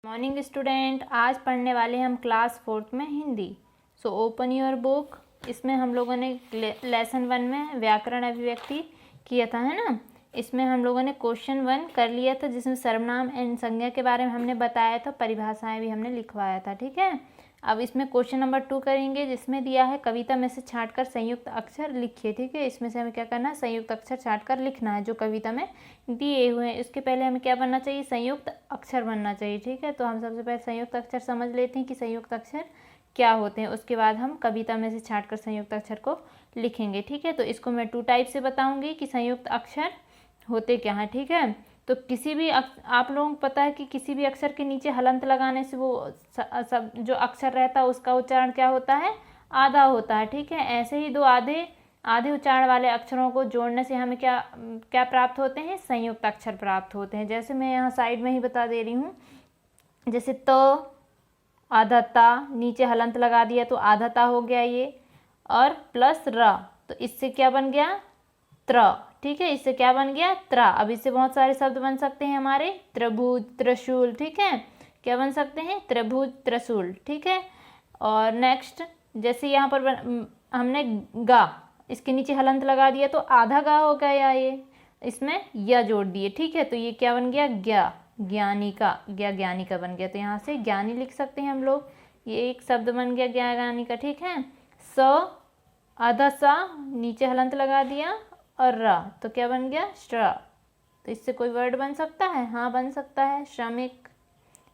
Morning student, आज पढ़ने वाले हम क्लास 4th में Hindi. So open your book. इसमें हम लोगों ने लेसन 1 में व्याकरण अभिव्यक्ति किया था, है ना। इसमें हम लोगों ने क्वेश्चन 1 कर लिया था, जिसमें सर्वनाम एंड संज्ञा के बारे में हमने बताया था, परिभाषाएं भी हमने लिखवाया था, ठीक है। अब इसमें क्वेश्चन नंबर 2 करेंगे, जिसमें दिया है कविता में से छांटकर संयुक्त अक्षर लिखिए, ठीक है। इसमें से हमें क्या करना है, संयुक्त अक्षर छांटकर लिखना है जो कविता में दिए हुए हैं। इसके पहले हमें क्या बनना चाहिए, संयुक्त अक्षर बनना चाहिए, ठीक है। तो हम सबसे पहले संयुक्त अक्षर समझ लेते हैं कि संयुक्त अक्षर क्या होते हैं, उसके बाद हम कविता में से छांटकर संयुक्त अक्षर को लिखेंगे, ठीक है। तो इसको मैं 2 टाइप से बताऊंगी कि संयुक्त अक्षर होते क्या हैं, ठीक है। तो किसी भी आप लोगों को पता है कि किसी भी अक्षर के नीचे हलंत लगाने से वो सब जो अक्षर रहता है उसका उच्चारण क्या होता है, आधा होता है, ठीक है। ऐसे ही दो आधे उच्चारण वाले अक्षरों को जोड़ने से हमें क्या क्या प्राप्त होते हैं, संयुक्त अक्षर प्राप्त होते हैं। जैसे मैं यहाँ साइड में ही बता दे रही हूँ, जैसे त आधा ता, नीचे हलंत लगा दिया तो आधा ता हो गया ये, और प्लस र, तो इससे क्या बन गया, त्र, ठीक है। इससे क्या बन गया, त्रा। अब इससे बहुत सारे शब्द बन सकते हैं हमारे, त्रिभुज, त्रिशूल, ठीक है। क्या बन सकते हैं, त्रिभुज, त्रिशूल, ठीक है। और नेक्स्ट, जैसे यहाँ पर हमने गा, इसके नीचे हलंत लगा दिया तो आधा गा हो गया ये, इसमें य जोड़ दिए, ठीक है। तो ये क्या बन गया, ज्ञा, ज्ञानी का, ज्ञानी का बन गया। तो यहाँ से ज्ञानी लिख सकते हैं हम लोग, ये एक शब्द बन गया ज्ञानी का, ठीक है। स आधा सा, नीचे हलंत लगा दिया, और रा, तो क्या बन गया, श्रा। तो इससे कोई वर्ड बन सकता है, हाँ बन सकता है, श्रमिक,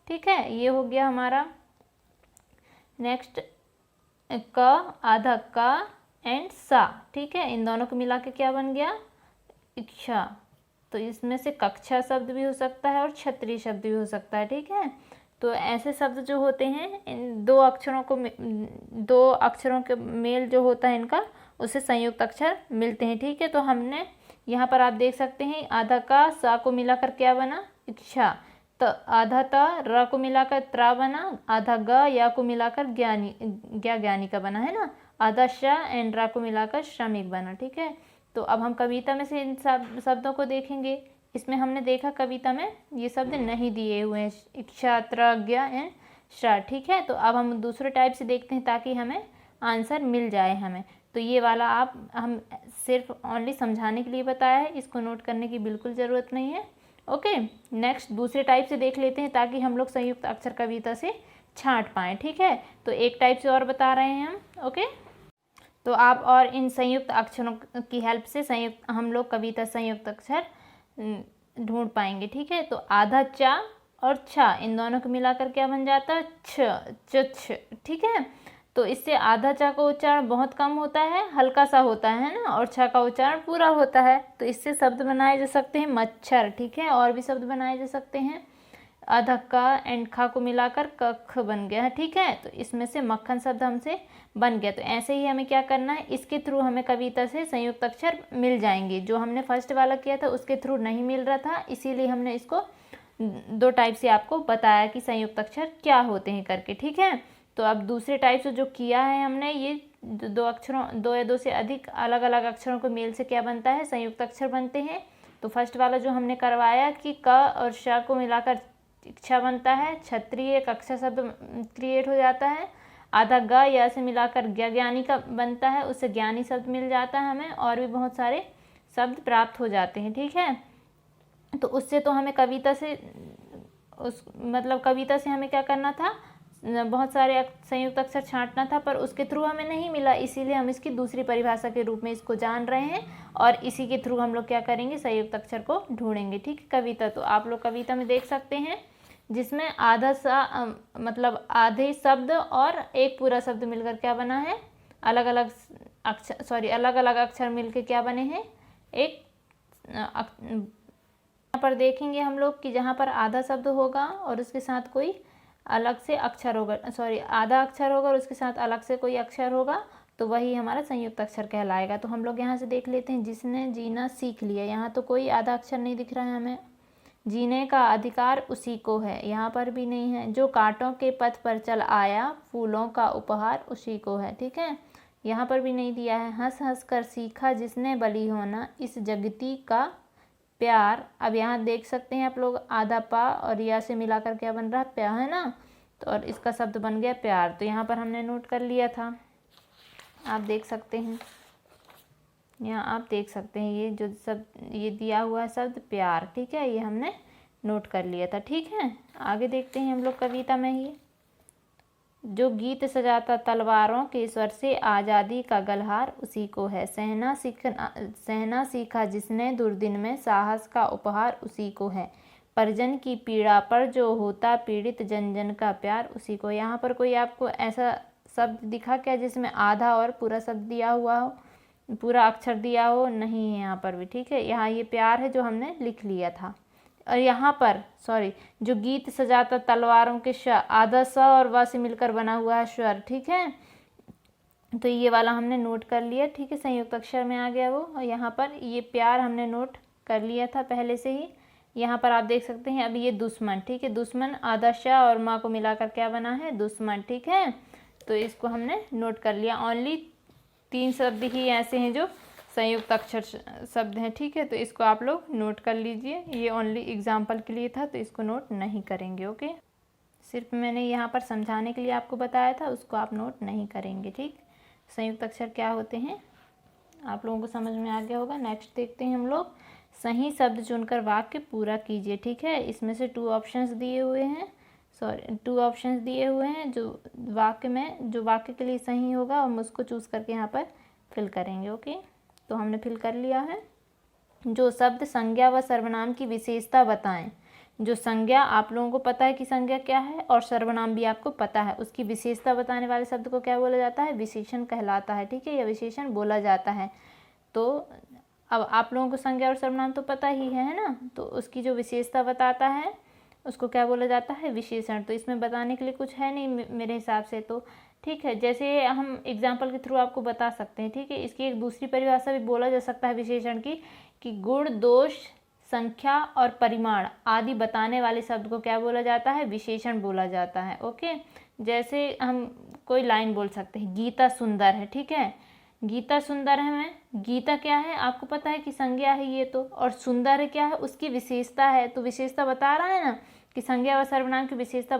ठीक है। ये हो गया हमारा। नेक्स्ट, क आधा का एंड सा, ठीक है। इन दोनों को मिला के क्या बन गया, इच्छा। तो इसमें से कक्षा शब्द भी हो सकता है और क्षत्रिय शब्द भी हो सकता है, ठीक है। तो ऐसे शब्द जो होते हैं, इन दो अक्षरों के मेल जो होता है इनका, उससे संयुक्त अक्षर मिलते हैं, ठीक है। तो हमने यहाँ पर आप देख सकते हैं, आधा का सा को मिलाकर क्या बना, इच्छा। तो आधा ता र को मिलाकर त्रा बना, आधा ग या को मिलाकर ज्ञानी का बना, है ना। आधा श एंड रा को मिलाकर श्रमिक बना, ठीक है। तो अब हम कविता में से इन शब्दों को देखेंगे। इसमें हमने देखा कविता में ये शब्द नहीं दिए हुए हैं, इच्छा, त्र, ज्ञा एंड श्रा, ठीक है। तो अब हम दूसरे टाइप से देखते हैं ताकि हमें आंसर मिल जाए हमें। तो ये वाला हम सिर्फ ओनली समझाने के लिए बताया है, इसको नोट करने की बिल्कुल ज़रूरत नहीं है, ओके। नेक्स्ट दूसरे टाइप से देख लेते हैं ताकि हम लोग संयुक्त अक्षर कविता से छांट पाएँ, ठीक है। तो एक टाइप से और बता रहे हैं हम, ओके। तो आप और इन संयुक्त अक्षरों की हेल्प से हम लोग कविता संयुक्त अक्षर ढूंढ पाएंगे, ठीक है। तो आधा चा और छा, इन दोनों को मिलाकर क्या बन जाता है, छ, ठीक है। तो इससे आधा चा का उच्चारण बहुत कम होता है, हल्का सा होता है ना, और छा का उच्चारण पूरा होता है। तो इससे शब्द बनाए जा सकते हैं मच्छर, ठीक है। और भी शब्द बनाए जा सकते हैं, आधा का एंड खा को मिलाकर कख बन गया है, ठीक है। तो इसमें से मक्खन शब्द हमसे बन गया। तो ऐसे ही हमें क्या करना है, इसके थ्रू हमें कविता से संयुक्त अक्षर मिल जाएंगे। जो हमने फर्स्ट वाला किया था उसके थ्रू नहीं मिल रहा था, इसीलिए हमने इसको 2 टाइप से आपको बताया कि संयुक्त अक्षर क्या होते हैं करके, ठीक है। तो अब दूसरे टाइप से जो किया है हमने, ये दो या दो से अधिक अलग अलग अक्षरों को मेल से क्या बनता है, संयुक्त अक्षर बनते हैं। तो फर्स्ट वाला जो हमने करवाया कि क और श को मिलाकर इच्छा बनता है, क्षत्रिय कक्षा शब्द क्रिएट हो जाता है। आधा ग या से मिलाकर ज्ञानी का बनता है, उससे ज्ञानी शब्द मिल जाता है हमें, और भी बहुत सारे शब्द प्राप्त हो जाते हैं, ठीक है। तो उससे तो हमें कविता से हमें क्या करना था, बहुत सारे संयुक्त अक्षर छांटना था, पर उसके थ्रू हमें नहीं मिला, इसीलिए हम इसकी दूसरी परिभाषा के रूप में इसको जान रहे हैं, और इसी के थ्रू हम लोग क्या करेंगे, संयुक्त अक्षर को ढूंढेंगे, ठीक है। कविता तो आप लोग कविता में देख सकते हैं, जिसमें आधा सा आधे शब्द और एक पूरा शब्द मिलकर क्या बना है, अलग अलग अक्षर मिलकर क्या बने हैं, एक यहाँ पर देखेंगे हम लोग कि जहाँ पर आधा शब्द होगा और उसके साथ कोई अलग से अक्षर होगा, आधा अक्षर होगा और उसके साथ अलग से कोई अक्षर होगा, तो वही हमारा संयुक्त अक्षर कहलाएगा। तो हम लोग यहाँ से देख लेते हैं, जिसने जीना सीख लिया, यहाँ तो कोई आधा अक्षर नहीं दिख रहा है हमें। जीने का अधिकार उसी को है, यहाँ पर भी नहीं है। जो कांटों के पथ पर चल आया, फूलों का उपहार उसी को है, ठीक है। यहाँ पर भी नहीं दिया है। हंस हंस कर सीखा जिसने बली होना, इस जगती का प्यार। अब यहाँ देख सकते हैं आप लोग, आधा पा और या से मिलाकर क्या बन रहा है, प्या, है ना। तो और इसका शब्द बन गया प्यार। तो यहाँ पर हमने नोट कर लिया था, आप देख सकते हैं, यहाँ आप देख सकते हैं ये जो शब्द ये दिया हुआ है शब्द प्यार, ठीक है, ये हमने नोट कर लिया था। ठीक है, आगे देखते हैं हम लोग कविता में ही। जो गीत सजाता तलवारों के स्वर से आज़ादी का गलहार उसी को है, सहना सीखा जिसने दुर्दिन में साहस का उपहार उसी को है, परिजन की पीड़ा पर जो होता पीड़ित जन जन का प्यार उसी को। यहाँ पर कोई आपको ऐसा शब्द दिखा क्या जिसमें आधा और पूरा शब्द दिया हुआ हो, पूरा अक्षर दिया हो? नहीं है यहाँ पर भी। ठीक है, यहाँ ये प्यार है जो हमने लिख लिया था। और यहाँ पर जो गीत सजाता तलवारों के आधा स और व से मिलकर बना हुआ है स्वर, ठीक है, तो ये वाला हमने नोट कर लिया। ठीक है, संयुक्त अक्षर में आ गया वो। और यहाँ पर ये प्यार हमने नोट कर लिया था पहले से ही। यहाँ पर आप देख सकते हैं, अब ये दुश्मन, ठीक है, दुश्मन आधा श और माँ को मिलाकर क्या बना है, दुश्मन। ठीक है, तो इसको हमने नोट कर लिया। ओनली 3 शब्द ही ऐसे हैं जो संयुक्त अक्षर शब्द हैं। ठीक है, तो इसको आप लोग नोट कर लीजिए, ये ओनली एग्जाम्पल के लिए था तो इसको नोट नहीं करेंगे। ओके, सिर्फ मैंने यहाँ पर समझाने के लिए आपको बताया था, उसको आप नोट नहीं करेंगे। ठीक, संयुक्त अक्षर क्या होते हैं आप लोगों को समझ में आ गया होगा। नेक्स्ट देखते हैं हम लोग, सही शब्द चुनकर वाक्य पूरा कीजिए। ठीक है, इसमें से 2 ऑप्शंस दिए हुए हैं, जो वाक्य के लिए सही होगा हम उसको चूज़ करके यहाँ पर फिल करेंगे। ओके, तो हमने फिल कर लिया है। जो शब्द संज्ञा व सर्वनाम की विशेषता बताएं। जो संज्ञा आप लोगों को पता है कि संज्ञा क्या है, और सर्वनाम भी आपको पता है, उसकी विशेषता बताने वाले शब्द को क्या बोला जाता है, विशेषण कहलाता है। ठीक है, या विशेषण बोला जाता है। तो अब आप लोगों को संज्ञा और सर्वनाम तो पता ही है ना, तो उसकी जो विशेषता बताता है उसको क्या बोला जाता है, विशेषण। तो इसमें बताने के लिए कुछ है नहीं मेरे हिसाब से तो। ठीक है, जैसे हम एग्जाम्पल के थ्रू आपको बता सकते हैं। ठीक है, इसकी एक दूसरी परिभाषा भी बोला जा सकता है विशेषण की, कि गुण, दोष, संख्या और परिमाण आदि बताने वाले शब्द को क्या बोला जाता है, विशेषण बोला जाता है। ओके, जैसे हम कोई लाइन बोल सकते हैं, गीता सुंदर है। ठीक है, गीता सुंदर है में गीता क्या है आपको पता है कि संज्ञा है ये तो, और सुंदर है क्या है, उसकी विशेषता है। तो विशेषता बता रहा है ना कि संज्ञा व सर्वनाम की विशेषता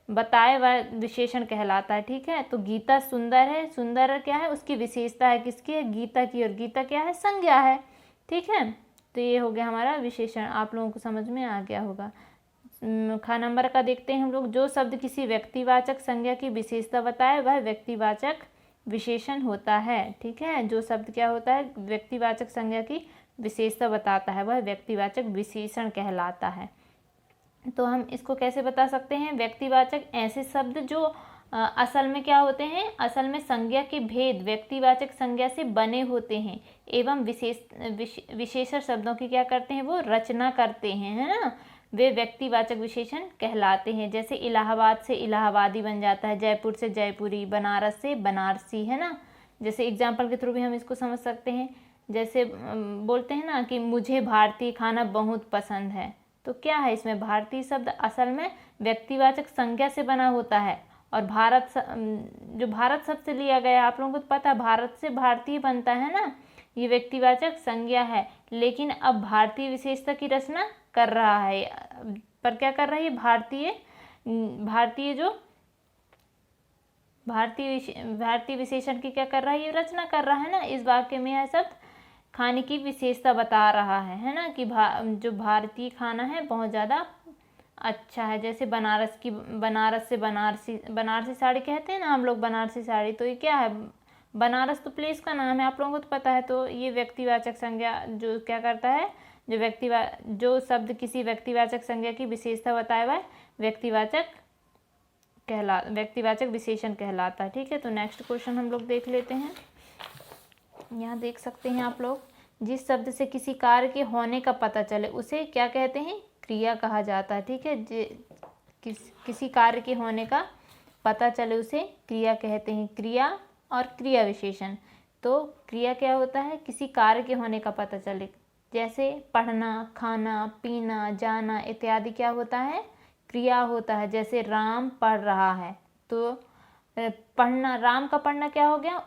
बताए व विशेषण कहलाता है। ठीक है, तो गीता सुंदर है, सुंदर क्या है, उसकी विशेषता है, किसकी है, गीता की, और गीता क्या है, संज्ञा है। ठीक है, तो ये हो गया हमारा विशेषण, आप लोगों को समझ में आ गया होगा। ख नंबर का देखते हैं हम लोग, जो शब्द किसी व्यक्तिवाचक संज्ञा की विशेषता बताए वह व्यक्तिवाचक विशेषण होता है। ठीक है, जो शब्द क्या होता है, व्यक्तिवाचक संज्ञा की विशेषता बताता है वह व्यक्तिवाचक विशेषण कहलाता है। तो हम इसको कैसे बता सकते हैं, व्यक्तिवाचक ऐसे शब्द जो असल में क्या होते हैं, असल में संज्ञा के भेद व्यक्तिवाचक संज्ञा से बने होते हैं एवं विशेषण शब्दों की क्या करते हैं, वो रचना करते हैं, है ना, वे व्यक्तिवाचक विशेषण कहलाते हैं। जैसे इलाहाबाद से इलाहाबादी बन जाता है, जयपुर से जयपुरी, बनारस से बनारसी, है ना। जैसे एग्जाम्पल के थ्रू भी हम इसको समझ सकते हैं, जैसे बोलते हैं ना कि मुझे भारतीय खाना बहुत पसंद है, तो क्या है इसमें, भारतीय शब्द असल में व्यक्तिवाचक संज्ञा से बना होता है, और जो भारत शब्द से लिया गया, आप लोगों को पता है भारत से भारतीय बनता है ना, ये व्यक्तिवाचक संज्ञा है। लेकिन अब भारतीय विशेषता की रचना कर रहा है, पर क्या कर रही है, भारतीय विशेषण की क्या कर रहा है, ये रचना कर रहा है ना। इस वाक्य में यह शब्द खाने की विशेषता बता रहा है ना, कि जो भारतीय खाना है बहुत ज़्यादा अच्छा है। जैसे बनारस से बनारसी साड़ी कहते हैं ना हम लोग, बनारसी साड़ी, तो ये क्या है, बनारस तो प्लेस का नाम है, आप लोगों को तो पता है। तो ये व्यक्तिवाचक संज्ञा जो क्या करता है, जो शब्द किसी व्यक्तिवाचक संज्ञा की विशेषता बताए हुआ व्यक्तिवाचक विशेषण कहलाता है। ठीक है, तो नेक्स्ट क्वेश्चन हम लोग देख लेते हैं। यहाँ देख सकते हैं आप लोग, जिस शब्द से किसी कार्य के होने का पता चले उसे क्या कहते हैं, क्रिया कहा जाता है। ठीक है, किसी कार्य के होने का पता चले उसे क्रिया कहते हैं, क्रिया और क्रिया विशेषण। तो क्रिया क्या होता है, किसी कार्य के होने का पता चले, जैसे पढ़ना, खाना, पीना, जाना इत्यादि क्या होता है, क्रिया होता है। जैसे राम पढ़ रहा है, तो पढ़ना, राम का पढ़ना क्या हो गया,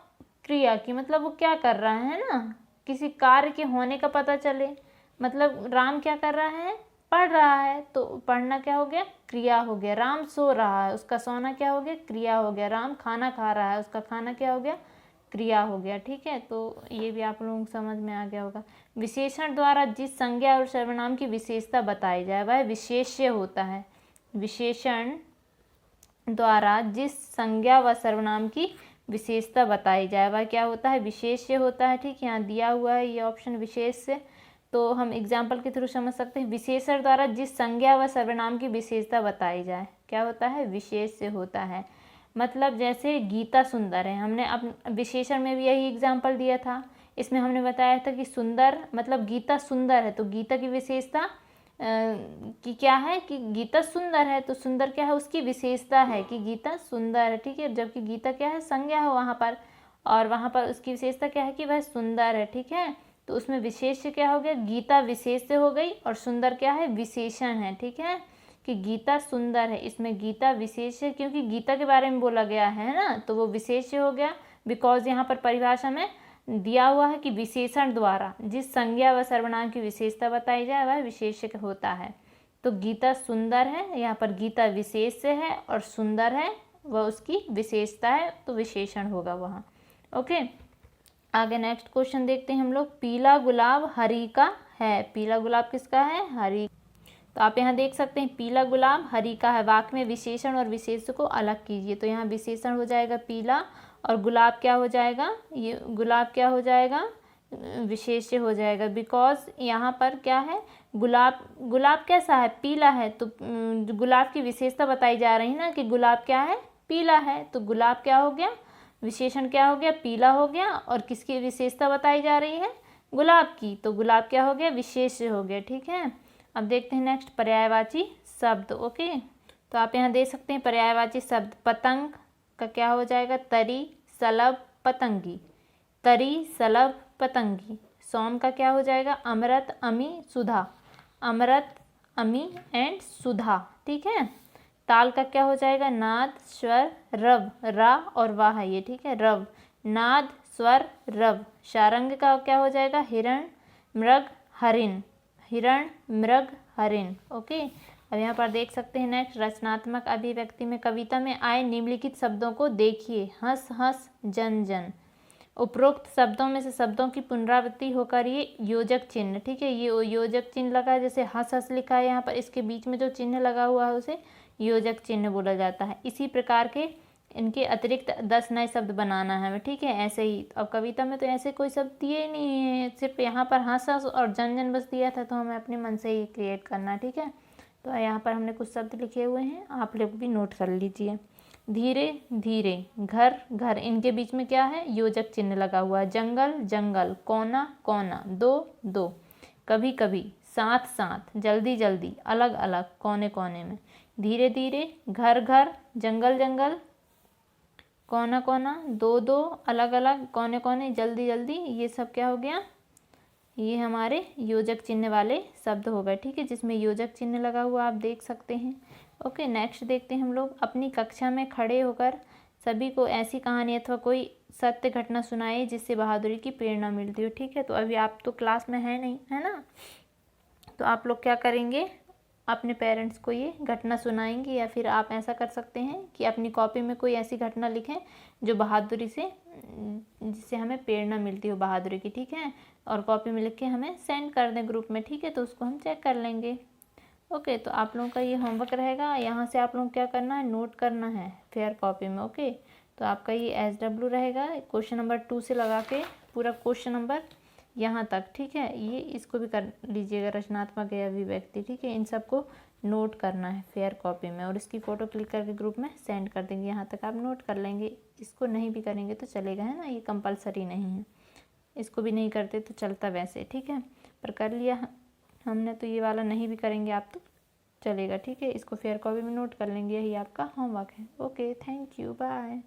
क्रिया की, मतलब वो क्या कर रहा है ना, किसी कार्य के होने का पता चले, मतलब राम क्या कर रहा है, पढ़ रहा है, तो पढ़ना क्या हो गया, क्रिया हो गया। राम सो रहा है, उसका सोना क्या हो गया, क्रिया हो गया। राम खाना खा रहा है, उसका खाना क्या हो गया, क्रिया हो गया। ठीक है, तो ये भी आप लोगों को समझ में आ गया होगा। विशेषण द्वारा जिस संज्ञा और सर्वनाम की विशेषता बताई जाए वह विशेष्य होता है। विशेषण द्वारा जिस संज्ञा व सर्वनाम की विशेषता बताई जाए वह क्या होता है, विशेष्य होता है। ठीक है, यहाँ दिया हुआ है ये ऑप्शन विशेष्य, तो हम एग्जाम्पल के थ्रू समझ सकते हैं। विशेषण द्वारा जिस संज्ञा व सर्वनाम की विशेषता बताई जाए क्या होता है, विशेष्य होता है। मतलब जैसे गीता सुंदर है, हमने अब विशेषण में भी यही एग्जाम्पल दिया था। इसमें हमने बताया था कि सुंदर मतलब गीता सुंदर है, तो गीता की विशेषता कि क्या है कि गीता सुंदर है, तो सुंदर क्या है, उसकी विशेषता है कि गीता सुंदर है। ठीक है, जबकि गीता क्या है, संज्ञा है वहाँ पर, और वहाँ पर उसकी विशेषता क्या है कि वह सुंदर है। ठीक है, तो उसमें विशेष्य क्या हो गया, गीता विशेष्य हो गई, और सुंदर क्या है, विशेषण है। ठीक है, कि गीता सुंदर है, इसमें गीता विशेष है क्योंकि गीता के बारे में बोला गया है ना, तो वो विशेष्य हो गया। बिकॉज यहाँ पर परिभाषा में दिया हुआ है कि विशेषण द्वारा जिस संज्ञा व सर्वनाम की विशेषता बताई जाए वह विशेष्य होता है। तो गीता सुंदर है, यहाँ पर गीता विशेष्य है और सुंदर है वह उसकी विशेषता है, तो विशेषण होगा वहाँ। ओके, आगे नेक्स्ट क्वेश्चन देखते हैं हम लोग। पीला गुलाब हरी का है, पीला गुलाब किसका है, हरी। तो आप यहाँ देख सकते हैं पीला गुलाब हरी का है। वाक्य में विशेषण और विशेष्य को अलग कीजिए, तो यहाँ विशेषण हो जाएगा पीला और गुलाब क्या हो जाएगा, ये गुलाब क्या हो जाएगा, विशेष्य हो जाएगा। बिकॉज यहाँ पर क्या है, गुलाब, गुलाब कैसा है, पीला है, तो गुलाब की विशेषता बताई जा रही है ना कि गुलाब क्या है, पीला है, तो गुलाब क्या हो गया, विशेषण क्या हो गया, पीला हो गया, और किसकी विशेषता बताई जा रही है, गुलाब की, तो गुलाब क्या हो गया, विशेष्य हो गया। ठीक है, अब देखते हैं नेक्स्ट पर्यायवाची शब्द। ओके, तो आप यहाँ देख सकते हैं पर्यायवाची शब्द। पतंग का क्या हो जाएगा, तरी सलभ पतंगी, तरी सलभ पतंगी। सोम का क्या हो जाएगा, अमृत अमी सुधा, अमृत अमी एंड सुधा। ठीक है, ताल का क्या हो जाएगा, नाद स्वर रव, रा और वाह है ये। ठीक है, रव, नाद स्वर रव। शारंग का क्या हो जाएगा, हिरण मृग हरिण, हिरण मृग हरिण। ओके, अब यहाँ पर देख सकते हैं नेक्स्ट रचनात्मक अभिव्यक्ति में कविता में आए निम्नलिखित शब्दों को देखिए। हंस हंस जन जन। उपरोक्त शब्दों में से शब्दों की पुनरावृत्ति होकर ये योजक चिन्ह, ठीक है, ये योजक चिन्ह लगा है। जैसे हंस हंस लिखा है यहाँ पर, इसके बीच में जो चिन्ह लगा हुआ है उसे योजक चिन्ह बोला जाता है। इसी प्रकार के इनके अतिरिक्त 10 नए शब्द बनाना है हमें। ठीक है, ऐसे ही अब कविता में तो ऐसे कोई शब्द दिए ही नहीं है, सिर्फ यहाँ पर हंस हंस और जन जन बस दिया था, तो हमें अपने मन से ही क्रिएट करना है। ठीक है, तो यहाँ पर हमने कुछ शब्द लिखे हुए हैं, आप लोग भी नोट कर लीजिए। धीरे धीरे, घर घर, इनके बीच में क्या है, योजक चिन्ह लगा हुआ है। जंगल जंगल, कोना कोना, दो दो, कभी कभी, साथ साथ, जल्दी जल्दी, अलग अलग, कोने कोने में। धीरे धीरे, घर घर, जंगल जंगल, कोना कोना, दो दो, अलग अलग, कोने कोने, जल्दी जल्दी, ये सब क्या हो गया, ये हमारे योजक चिन्ह वाले शब्द हो गए। ठीक है, जिसमें योजक चिन्ह लगा हुआ आप देख सकते हैं। ओके, नेक्स्ट देखते हैं हम लोग। अपनी कक्षा में खड़े होकर सभी को ऐसी कहानी अथवा कोई सत्य घटना सुनाए जिससे बहादुरी की प्रेरणा मिलती हो। ठीक है, तो अभी आप तो क्लास में है नहीं, है ना, तो आप लोग क्या करेंगे, अपने पेरेंट्स को ये घटना सुनाएंगे, या फिर आप ऐसा कर सकते हैं कि अपनी कॉपी में कोई ऐसी घटना लिखें जो बहादुरी से, जिससे हमें प्रेरणा मिलती हो बहादुरी की। ठीक है, और कॉपी में लिख के हमें सेंड कर दें ग्रुप में। ठीक है, तो उसको हम चेक कर लेंगे। ओके, तो आप लोगों का ये होमवर्क रहेगा, यहाँ से आप लोगों को क्या करना है, नोट करना है फेयर कॉपी में। ओके, तो आपका ये SW रहेगा, क्वेश्चन नंबर 2 से लगा के पूरा क्वेश्चन नंबर यहाँ तक। ठीक है, ये इसको भी कर लीजिएगा, रचनात्मक या अभिव्यक्ति। ठीक है, इन सबको नोट करना है फेयर कॉपी में, और इसकी फ़ोटो क्लिक करके ग्रुप में सेंड कर देंगे। यहाँ तक आप नोट कर लेंगे, इसको नहीं भी करेंगे तो चलेगा, है ना, ये कंपलसरी नहीं है। इसको भी नहीं करते तो चलता वैसे। ठीक है, पर कर लिया हमने, तो ये वाला नहीं भी करेंगे आप तो चलेगा। ठीक है, इसको फेयर कॉपी में नोट कर लेंगे, यही आपका होमवर्क है। Okay, thank you, bye.